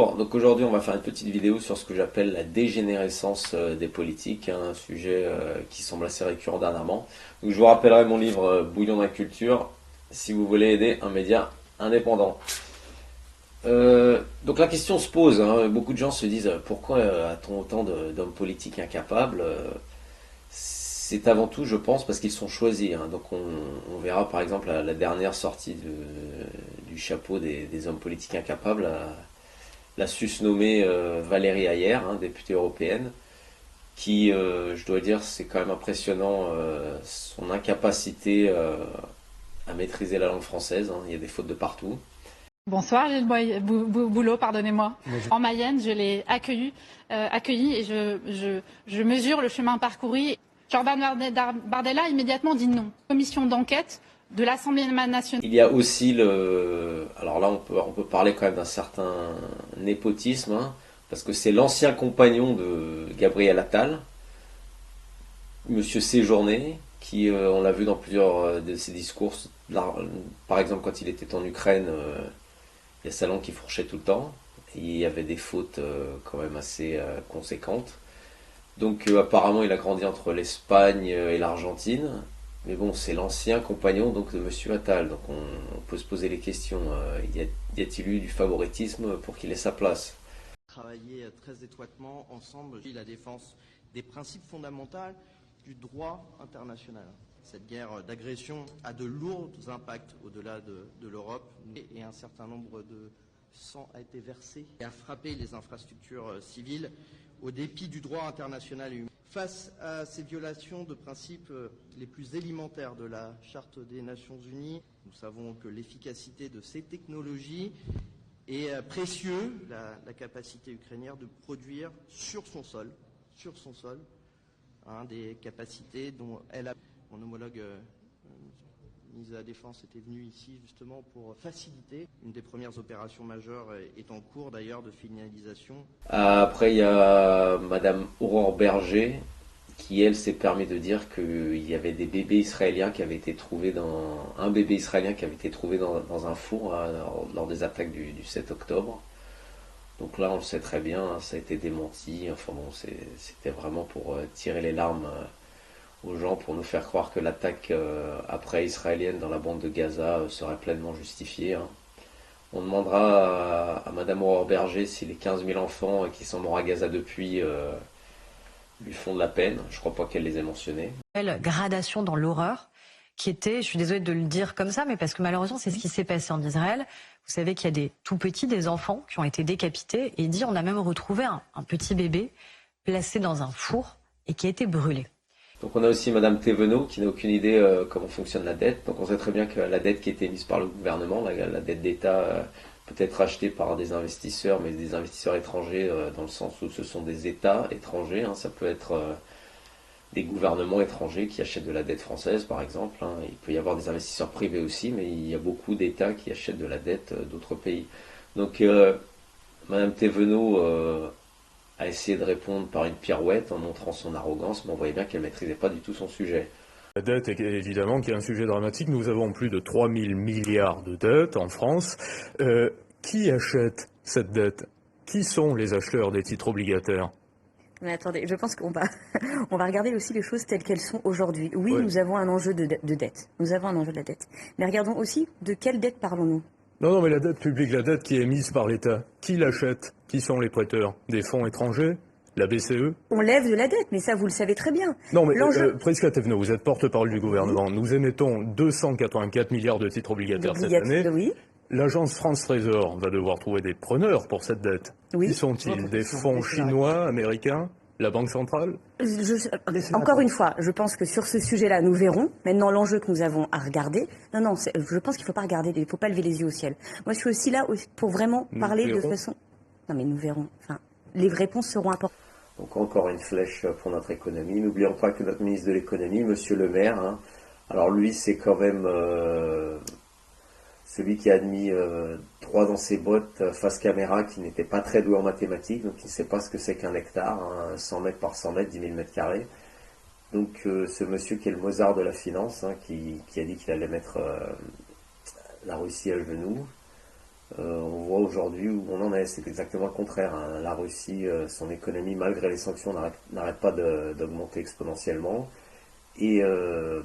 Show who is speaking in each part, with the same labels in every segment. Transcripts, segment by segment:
Speaker 1: Bonjour, donc aujourd'hui on va faire une petite vidéo sur ce que j'appelle la dégénérescence des politiques, hein, un sujet qui semble assez récurrent dernièrement. Donc je vous rappellerai mon livre Bouillon d'inculture si vous voulez aider un média indépendant. Donc la question se pose, hein, beaucoup de gens se disent pourquoi a-t-on autant d'hommes politiques incapables? C'est avant tout, je pense, parce qu'ils sont choisis, hein. Donc on verra par exemple la dernière sortie du chapeau des hommes politiques incapables, la susnommée Valérie Hayer, hein, députée européenne, qui, je dois dire, c'est quand même impressionnant son incapacité à maîtriser la langue française, hein. Il y a des fautes de partout.
Speaker 2: Bonsoir Gilles Boulot, pardonnez-moi. En Mayenne, je l'ai accueilli et je mesure le chemin parcouru. Jordan Bardella a immédiatement dit non. Commission d'enquête de l'Assemblée nationale.
Speaker 1: Il y a aussi le... Alors là, on peut parler quand même d'un certain népotisme, hein, parce que c'est l'ancien compagnon de Gabriel Attal, Monsieur Séjourné, qui, on l'a vu dans plusieurs de ses discours, par exemple quand il était en Ukraine, il y a sa langue qui fourchait tout le temps, et il y avait des fautes quand même assez conséquentes. Donc apparemment il a grandi entre l'Espagne et l'Argentine, mais bon c'est l'ancien compagnon donc de Monsieur Attal, donc on peut se poser les questions, y a-t-il eu du favoritisme pour qu'il ait sa place?
Speaker 3: Travailler très étroitement ensemble la défense des principes fondamentaux du droit international. Cette guerre d'agression a de lourds impacts au-delà de l'Europe et un certain nombre de sang a été versé et a frappé les infrastructures civiles au dépit du droit international et humain. Face à ces violations de principes les plus élémentaires de la Charte des Nations Unies, nous savons que l'efficacité de ces technologies est précieux, la capacité ukrainienne de produire sur son sol, des capacités dont elle a... Mon homologue ministre de la Défense était venu ici justement pour faciliter. Une des premières opérations majeures est en cours d'ailleurs de finalisation.
Speaker 1: Après il y a Madame Aurore Berger, qui elle s'est permis de dire qu'il y avait des bébés israéliens qui avaient été trouvés un bébé israélien qui avait été trouvé dans un four lors des attaques du 7 octobre. Donc là on le sait très bien, hein, ça a été démenti, enfin bon c'était vraiment pour tirer les larmes aux gens, pour nous faire croire que l'attaque après israélienne dans la bande de Gaza serait pleinement justifiée, hein. On demandera à Madame Aurore Berger si les 15 000 enfants qui sont morts à Gaza depuis lui font de la peine. Je crois pas qu'elle les ait mentionnés.
Speaker 4: Gradation dans l'horreur, qui était, je suis désolée de le dire comme ça, mais parce que malheureusement c'est ce qui s'est passé en Israël. Vous savez qu'il y a des tout petits, des enfants qui ont été décapités, et dit on a même retrouvé un petit bébé placé dans un four et qui a été brûlé.
Speaker 1: Donc on a aussi Madame Thévenot qui n'a aucune idée comment fonctionne la dette. Donc on sait très bien que la dette qui a été émise par le gouvernement, la dette d'État, peut être achetée par des investisseurs, mais des investisseurs étrangers dans le sens où ce sont des États étrangers, hein. Ça peut être des gouvernements étrangers qui achètent de la dette française par exemple, hein. Il peut y avoir des investisseurs privés aussi, mais il y a beaucoup d'États qui achètent de la dette d'autres pays. Donc Madame Thévenot a essayé de répondre par une pirouette en montrant son arrogance, mais on voyait bien qu'elle ne maîtrisait pas du tout son sujet.
Speaker 5: La dette, évidemment, qui est un sujet dramatique. Nous avons plus de 3 000 milliards de dettes en France. Qui achète cette dette? Qui sont les acheteurs des titres obligataires?
Speaker 6: Mais attendez, je pense qu'on va, on va regarder aussi les choses telles qu'elles sont aujourd'hui. Oui, nous avons un enjeu de dette. Nous avons un enjeu de la dette. Mais regardons aussi de quelle dette parlons-nous?
Speaker 5: Non, mais la dette publique, la dette qui est émise par l'État, qui l'achète? Qui sont les prêteurs? Des fonds étrangers? La BCE?
Speaker 6: On lève de la dette, mais ça vous le savez très bien.
Speaker 5: Non, mais Prisca Thévenot, vous êtes porte-parole du gouvernement. Nous émettons 284 milliards de titres obligataires cette année.
Speaker 6: Oui.
Speaker 5: L'agence France Trésor va devoir trouver des preneurs pour cette dette.
Speaker 6: Oui.
Speaker 5: Qui sont-ils? Des fonds chinois, américains? La Banque centrale?
Speaker 6: Encore une fois, je pense que sur ce sujet-là, nous verrons. Maintenant, l'enjeu que nous avons à regarder... Non, je pense qu'il ne faut pas regarder, il ne faut pas lever les yeux au ciel. Moi, je suis aussi là pour vraiment parler de façon... Non, mais nous verrons. Enfin, les réponses seront importantes.
Speaker 1: Donc encore une flèche pour notre économie. N'oublions pas que notre ministre de l'économie, Monsieur Le Maire, hein, alors lui c'est quand même celui qui a admis droit dans ses bottes face caméra qui n'était pas très doué en mathématiques, donc il ne sait pas ce que c'est qu'un hectare, hein, 100 mètres par 100 mètres, 10 000 mètres carrés. Donc ce monsieur qui est le Mozart de la finance, hein, qui a dit qu'il allait mettre la Russie à genoux, On voit aujourd'hui où on en est, c'est exactement le contraire, hein. La Russie, son économie, malgré les sanctions, n'arrête pas d'augmenter exponentiellement. Et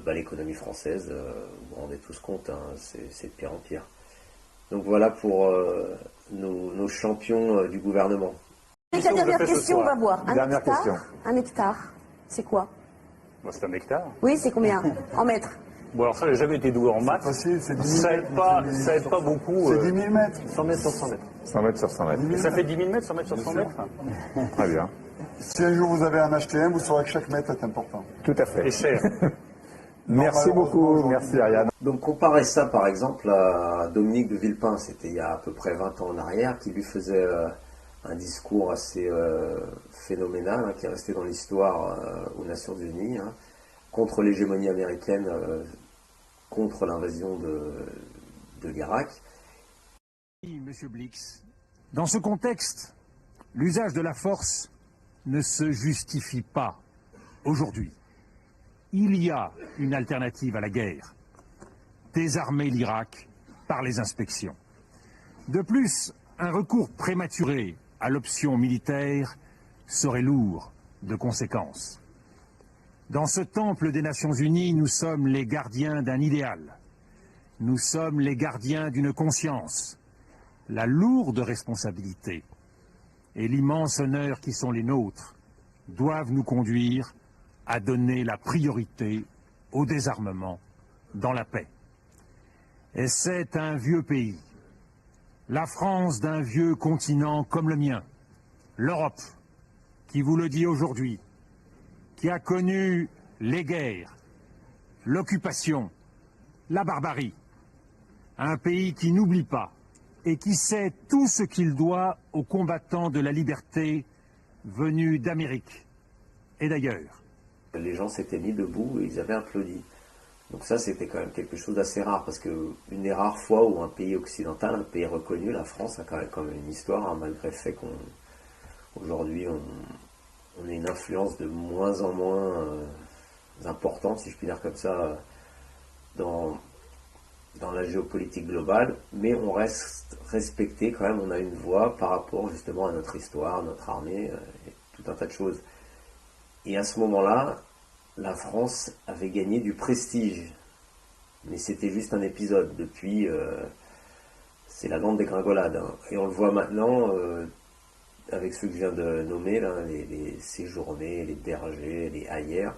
Speaker 1: l'économie française, vous vous rendez tous compte, hein, c'est de pire en pire. Donc voilà pour nos champions du gouvernement.
Speaker 6: La dernière question, on va voir. Un hectare, c'est quoi?
Speaker 7: C'est un hectare.
Speaker 6: Oui, c'est combien en mètres?
Speaker 7: Bon, alors ça, j'ai jamais été doué en maths.
Speaker 8: Facile, c'est 10 000
Speaker 7: ça aide pas beaucoup.
Speaker 8: C'est 10 000 mètres.
Speaker 7: 100 mètres sur 100 mètres.
Speaker 9: 100 mètres sur 100 mètres.
Speaker 7: Et ça fait 10 000 mètres, 100 mètres sur 100 mètres.
Speaker 9: Très bien.
Speaker 8: Si un jour vous avez un HTM, vous saurez que chaque mètre est important.
Speaker 9: Tout à fait.
Speaker 7: Et cher.
Speaker 9: Merci beaucoup, merci Ariane.
Speaker 1: Donc comparez ça par exemple à Dominique de Villepin, c'était il y a à peu près 20 ans en arrière, qui lui faisait un discours assez phénoménal, hein, qui est resté dans l'histoire aux Nations Unies, hein, contre l'hégémonie américaine, contre l'invasion de l'Irak.
Speaker 10: Monsieur Blix, dans ce contexte, l'usage de la force ne se justifie pas aujourd'hui. Il y a une alternative à la guerre. Désarmer l'Irak par les inspections. De plus, un recours prématuré à l'option militaire serait lourd de conséquences. Dans ce temple des Nations Unies, nous sommes les gardiens d'un idéal. Nous sommes les gardiens d'une conscience. La lourde responsabilité et l'immense honneur qui sont les nôtres doivent nous conduire à donner la priorité au désarmement dans la paix. Et c'est un vieux pays, la France d'un vieux continent comme le mien, l'Europe, qui vous le dit aujourd'hui, qui a connu les guerres, l'occupation, la barbarie, un pays qui n'oublie pas et qui sait tout ce qu'il doit aux combattants de la liberté venus d'Amérique et d'ailleurs.
Speaker 1: Les gens s'étaient mis debout et ils avaient applaudi. Donc ça, c'était quand même quelque chose d'assez rare, parce que une des rares fois où un pays occidental, un pays reconnu, la France a quand même une histoire, hein, malgré le fait qu'aujourd'hui on ait une influence de moins en moins importante, si je puis dire comme ça, dans la géopolitique globale, mais on reste respecté quand même, on a une voix par rapport justement à notre histoire, à notre armée, et tout un tas de choses. Et à ce moment-là, la France avait gagné du prestige. Mais c'était juste un épisode. Depuis, c'est la grande dégringolade, hein. Et on le voit maintenant, avec ceux que je viens de nommer, là, les Séjourné, les Berger, les Hayer.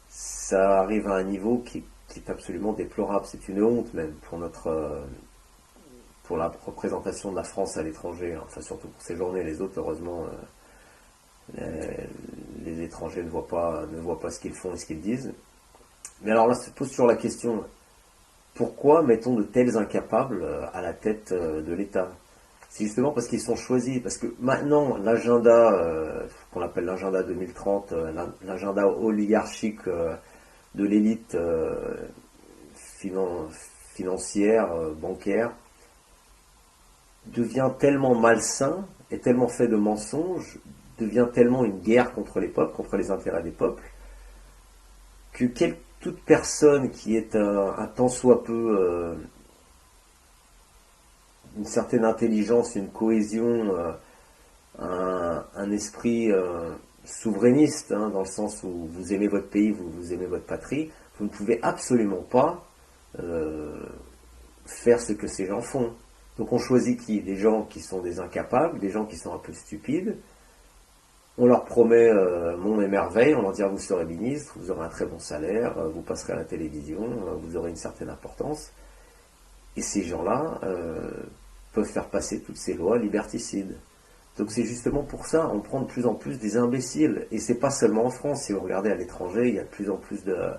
Speaker 1: Ça arrive à un niveau qui est absolument déplorable. C'est une honte même pour la représentation de la France à l'étranger. Hein. Enfin, surtout pour Séjourné. Les autres, heureusement... les étrangers ne voient pas ce qu'ils font et ce qu'ils disent. Mais alors là, se pose toujours la question, pourquoi mettons de tels incapables à la tête de l'État? C'est justement parce qu'ils sont choisis, parce que maintenant, l'agenda, qu'on appelle l'agenda 2030, l'agenda oligarchique de l'élite financière, bancaire, devient tellement malsain et tellement fait de mensonges, devient tellement une guerre contre les peuples, contre les intérêts des peuples, que toute personne qui est un tant soit peu une certaine intelligence, une cohésion, un esprit souverainiste, hein, dans le sens où vous aimez votre pays, vous aimez votre patrie, vous ne pouvez absolument pas faire ce que ces gens font. Donc on choisit qui? Des gens qui sont des incapables, des gens qui sont un peu stupides. On leur promet monts et merveilles, on leur dit vous serez ministre, vous aurez un très bon salaire, vous passerez à la télévision, vous aurez une certaine importance. Et ces gens-là peuvent faire passer toutes ces lois liberticides. Donc c'est justement pour ça, on prend de plus en plus des imbéciles. Et c'est pas seulement en France, si vous regardez à l'étranger, il y a de plus en plus de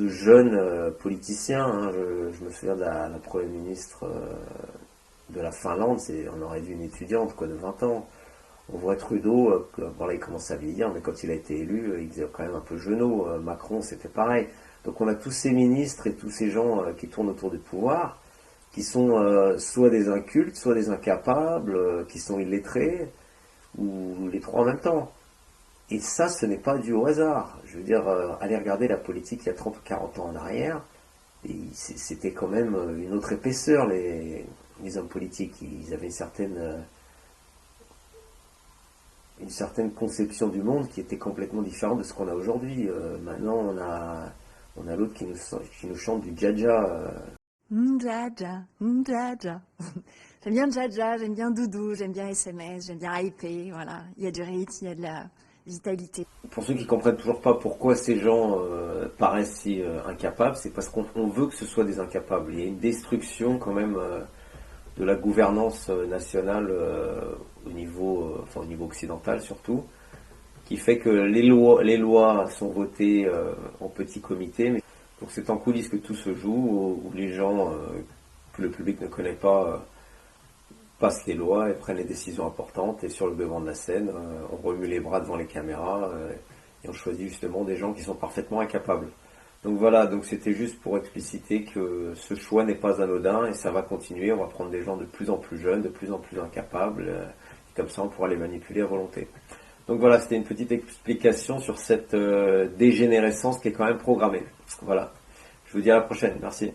Speaker 1: jeunes politiciens. Hein. Je me souviens de la Première ministre... de la Finlande, on aurait vu une étudiante de 20 ans. On voit Trudeau, là il commence à vieillir, mais quand il a été élu, il faisait quand même un peu genou. Macron, c'était pareil. Donc on a tous ces ministres et tous ces gens qui tournent autour du pouvoir, qui sont soit des incultes, soit des incapables, qui sont illettrés, ou les trois en même temps. Et ça, ce n'est pas dû au hasard. Je veux dire, allez regarder la politique il y a 30 ou 40 ans en arrière, c'était quand même une autre épaisseur, les hommes politiques. Ils avaient une certaine conception du monde qui était complètement différente de ce qu'on a aujourd'hui. Maintenant, on a l'autre qui nous chante du Dja-Dja.
Speaker 11: Dja-Dja, Dja-Dja. J'aime bien Dja-Dja, j'aime bien Doudou, j'aime bien SMS, j'aime bien IP, voilà. Il y a du rythme, il y a de la vitalité.
Speaker 1: Pour ceux qui comprennent toujours pas pourquoi ces gens paraissent si incapables, c'est parce qu'on veut que ce soit des incapables. Il y a une destruction quand même de la gouvernance nationale au niveau occidental surtout, qui fait que les lois sont votées en petit comité. Mais donc c'est en coulisses que tout se joue, où les gens que le public ne connaît pas passent les lois et prennent les décisions importantes, et sur le devant de la scène, on remue les bras devant les caméras et on choisit justement des gens qui sont parfaitement incapables. Donc voilà, donc c'était juste pour expliciter que ce choix n'est pas anodin et ça va continuer. On va prendre des gens de plus en plus jeunes, de plus en plus incapables, et comme ça on pourra les manipuler à volonté. Donc voilà, c'était une petite explication sur cette dégénérescence qui est quand même programmée. Voilà, je vous dis à la prochaine, merci.